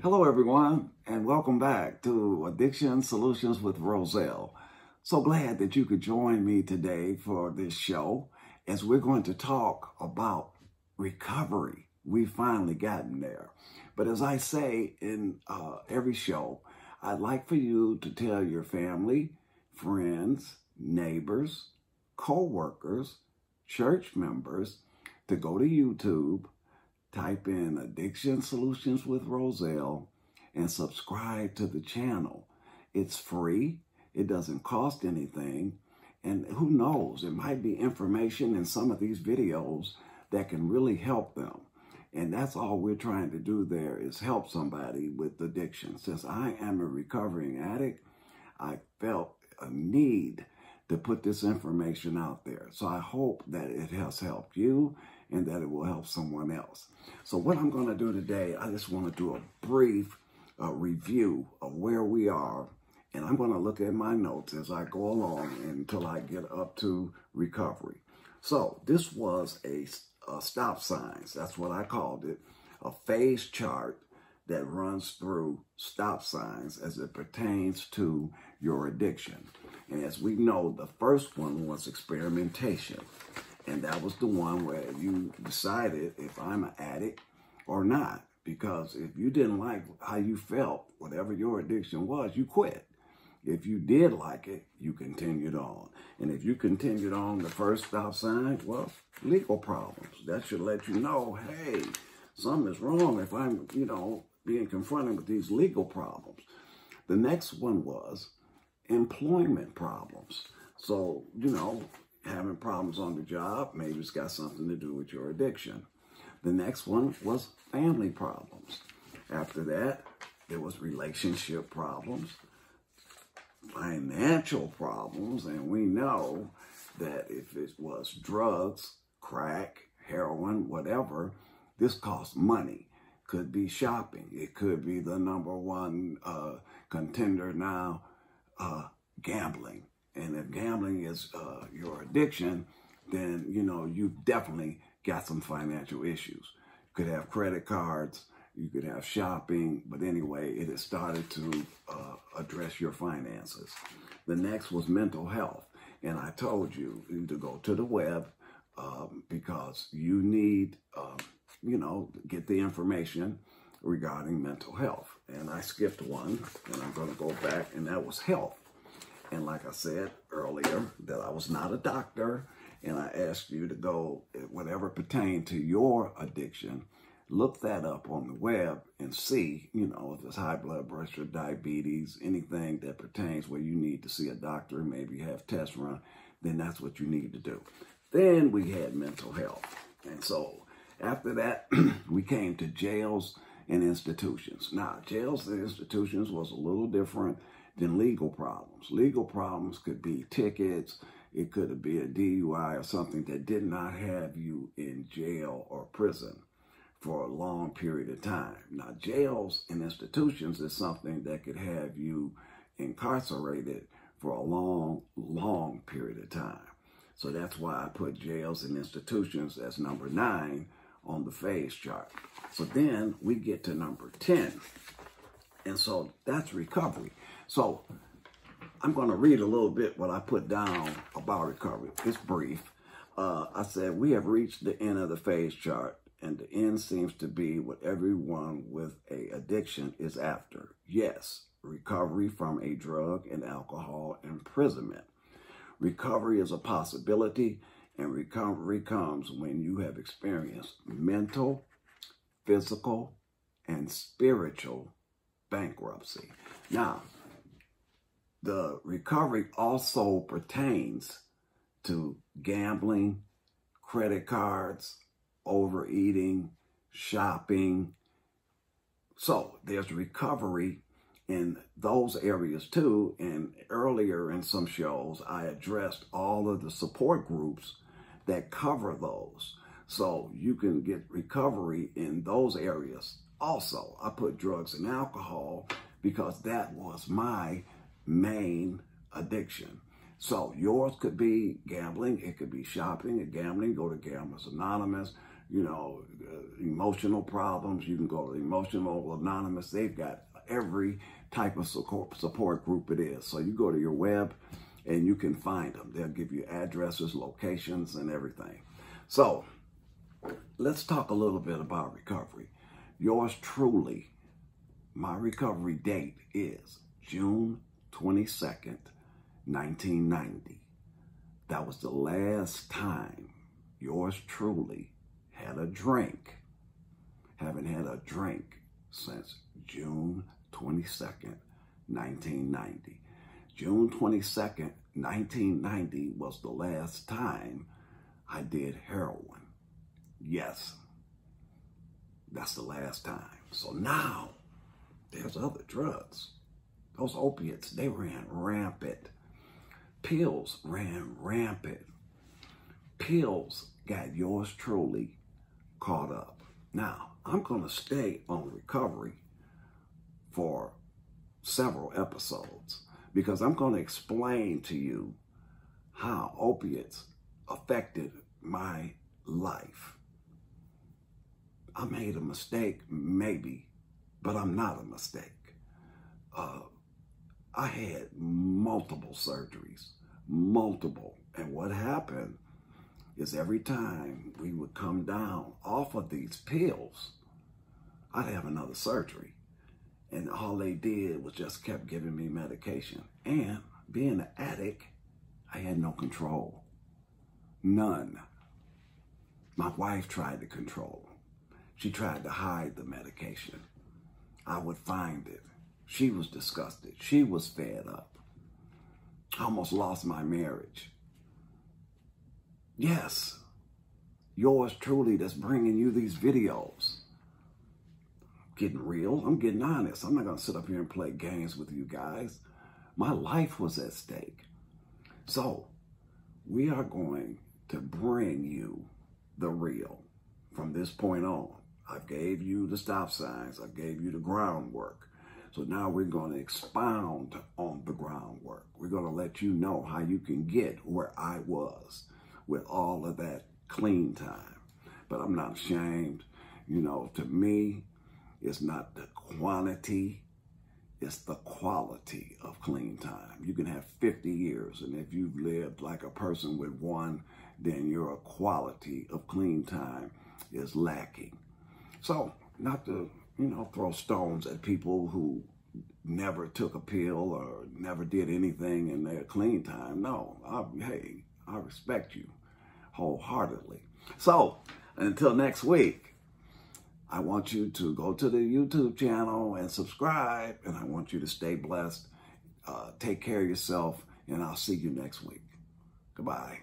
Hello, everyone, and welcome back to Addiction Solutions with Roselle. So glad that you could join me today for this show as we're going to talk about recovery. We've finally gotten there. But as I say in every show, I'd like for you to tell your family, friends, neighbors, co-workers, church members to go to YouTube, type in Addiction Solutions with Roselle, and subscribe to the channel. It's free. It doesn't cost anything. And who knows, it might be information in some of these videos that can really help them. And that's all we're trying to do there, is help somebody with addiction. Since I am a recovering addict, I felt a need to put this information out there. So I hope that it has helped you and that it will help someone else. So what I'm going to do today, I just want to do a brief review of where we are. And I'm going to look at my notes as I go along until I get up to recovery. So this was a stop signs. That's what I called it. A phase chart that runs through stop signs as it pertains to your addiction. And as we know, the first one was experimentation. And that was the one where you decided if I'm an addict or not. Because if you didn't like how you felt, whatever your addiction was, you quit. If you did like it, you continued on. And if you continued on the first stop sign, well, legal problems. That should let you know, hey, something is wrong if I'm, being confronted with these legal problems. The next one was employment problems. So, having problems on the job, maybe it's got something to do with your addiction. The next one was family problems. After that, there was relationship problems, financial problems, and we know that if it was drugs, crack, heroin, whatever, this costs money. Could be shopping. It could be the number one contender now, gambling. And if gambling is your addiction, then, you've definitely got some financial issues. You could have credit cards, you could have shopping, but anyway, it has started to address your finances. The next was mental health. And I told you to go to the web because you need, get the information regarding mental health. And I skipped one, and I'm going to go back, and that was health. And like I said earlier, that I was not a doctor, and I asked you to go, whatever pertained to your addiction, look that up on the web and see, if it's high blood pressure, diabetes, anything that pertains where you need to see a doctor, maybe have tests run, then that's what you need to do. Then we had mental health. And so after that, we came to jails and institutions. Now, jails and institutions was a little different than legal problems. Legal problems could be tickets, it could be a DUI or something that did not have you in jail or prison for a long period of time. Now, jails and institutions is something that could have you incarcerated for a long, long period of time. So that's why I put jails and institutions as number 9 on the phase chart. So then we get to number 10. And so that's recovery. So I'm going to read a little bit what I put down about recovery. It's brief. I said, we have reached the end of the phase chart, and the end seems to be what everyone with an addiction is after. Yes, recovery from a drug and alcohol imprisonment. Recovery is a possibility, and recovery comes when you have experienced mental, physical, and spiritual bankruptcy. Now, the recovery also pertains to gambling, credit cards, overeating, shopping. So there's recovery in those areas too. And earlier in some shows, I addressed all of the support groups that cover those. So you can get recovery in those areas. Also, I put drugs and alcohol because that was my main addiction. So yours could be gambling, it could be shopping and gambling. Go to Gamblers Anonymous, you know, emotional problems, you can go to Emotional Anonymous. They've got every type of support group it is. So you go to your web and you can find them. They'll give you addresses, locations, and everything. So let's talk a little bit about recovery. Yours truly, my recovery date is June 22nd, 1990. That was the last time yours truly had a drink. Haven't had a drink since June 22nd, 1990. June 22nd, 1990 was the last time I did heroin. Yes, that's the last time. So now there's other drugs. Those opiates, they ran rampant. Pills ran rampant. Pills got yours truly caught up. Now, I'm going to stay on recovery for several episodes because I'm going to explain to you how opiates affected my life. I made a mistake, maybe, but I'm not a mistake. I had multiple surgeries, multiple. And what happened is every time we would come down off of these pills, I'd have another surgery. And all they did was just kept giving me medication. And being an addict, I had no control. None. My wife tried to control. She tried to hide the medication. I would find it. She was disgusted. She was fed up. I almost lost my marriage. Yes, yours truly that's bringing you these videos. I'm getting real. I'm getting honest. I'm not going to sit up here and play games with you guys. My life was at stake. So we are going to bring you the real from this point on. I gave you the stop signs. I gave you the groundwork. So now we're going to expound on the groundwork. We're going to let you know how you can get where I was with all of that clean time. But I'm not ashamed. You know, to me, it's not the quantity, it's the quality of clean time. You can have 50 years, and if you've lived like a person with one, then your quality of clean time is lacking. So, not to, you know, throw stones at people who never took a pill or never did anything in their clean time. No, hey, I respect you wholeheartedly. So, until next week, I want you to go to the YouTube channel and subscribe, and I want you to stay blessed. Take care of yourself, and I'll see you next week. Goodbye.